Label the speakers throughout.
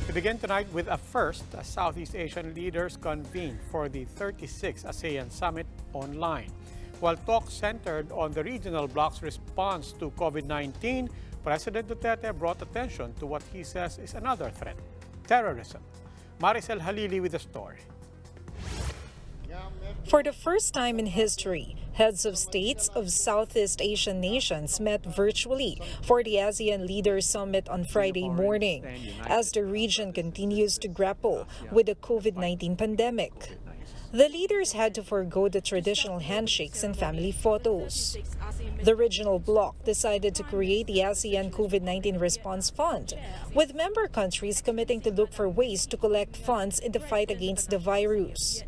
Speaker 1: We begin tonight with a first as Southeast Asian leaders convene for the 36th ASEAN Summit online. While talks centered on the regional bloc's response to COVID-19, President Duterte brought attention to what he says is another threat, terrorism. Maricel Halili with the story.
Speaker 2: For the first time in history, heads of states of Southeast Asian nations met virtually for the ASEAN Leaders Summit on Friday morning as the region continues to grapple with the COVID-19 pandemic. The leaders had to forego the traditional handshakes and family photos. The regional bloc decided to create the ASEAN COVID-19 Response Fund, with member countries committing to look for ways to collect funds in the fight against the virus.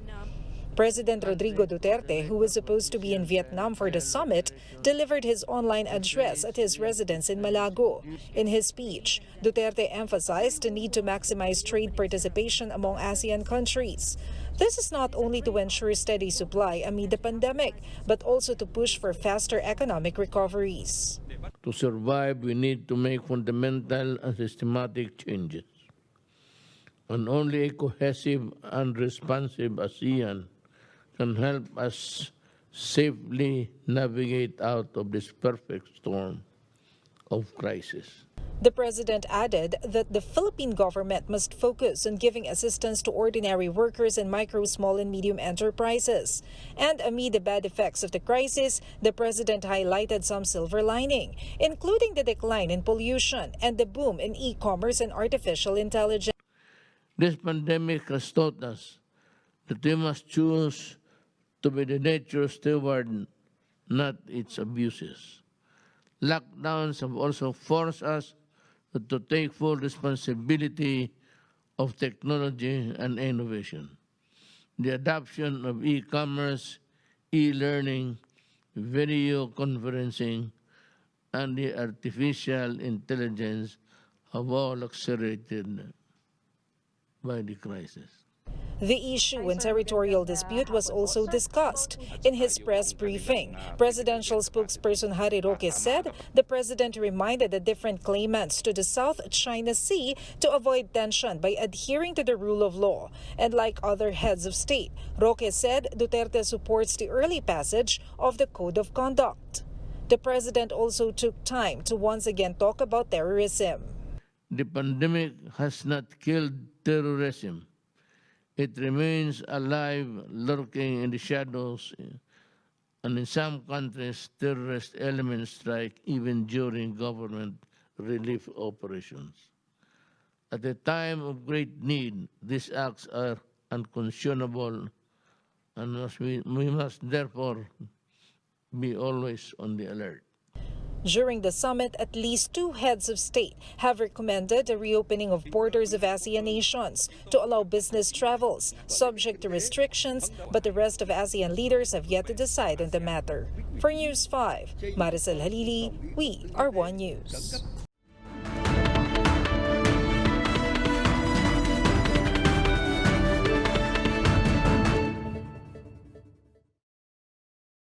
Speaker 2: President Rodrigo Duterte, who was supposed to be in Vietnam for the summit, delivered his online address at his residence in Malago. In his speech, Duterte emphasized the need to maximize trade participation among ASEAN countries. This is not only to ensure steady supply amid the pandemic, but also to push for faster economic recoveries.
Speaker 3: To survive, we need to make fundamental and systematic changes. And only a cohesive and responsive ASEAN can help us safely navigate out of this perfect storm of crisis.
Speaker 2: The president added that the Philippine government must focus on giving assistance to ordinary workers and micro, small, and medium enterprises. And amid the bad effects of the crisis, the president highlighted some silver lining, including the decline in pollution and the boom in e-commerce and artificial intelligence.
Speaker 3: This pandemic has taught us that we must choose to be the nature's steward, not its abuses. Lockdowns have also forced us to take full responsibility of technology and innovation. The adoption of e-commerce, e-learning, video conferencing, and the artificial intelligence have all accelerated by the crisis.
Speaker 2: The issue and territorial dispute was also discussed. In his press briefing, presidential spokesperson Harry Roque said the president reminded the different claimants to the South China Sea to avoid tension by adhering to the rule of law. And like other heads of state, Roque said Duterte supports the early passage of the Code of Conduct. The president also took time to once again talk about terrorism.
Speaker 3: The pandemic has not killed terrorism. It remains alive, lurking in the shadows, and in some countries, terrorist elements strike even during government relief operations. At a time of great need, these acts are unconscionable, and we must therefore be always on the alert.
Speaker 2: During the summit, at least 2 heads of state have recommended the reopening of borders of ASEAN nations to allow business travels, subject to restrictions, but the rest of ASEAN leaders have yet to decide on the matter. For News 5, Maricel Halili, we are One News.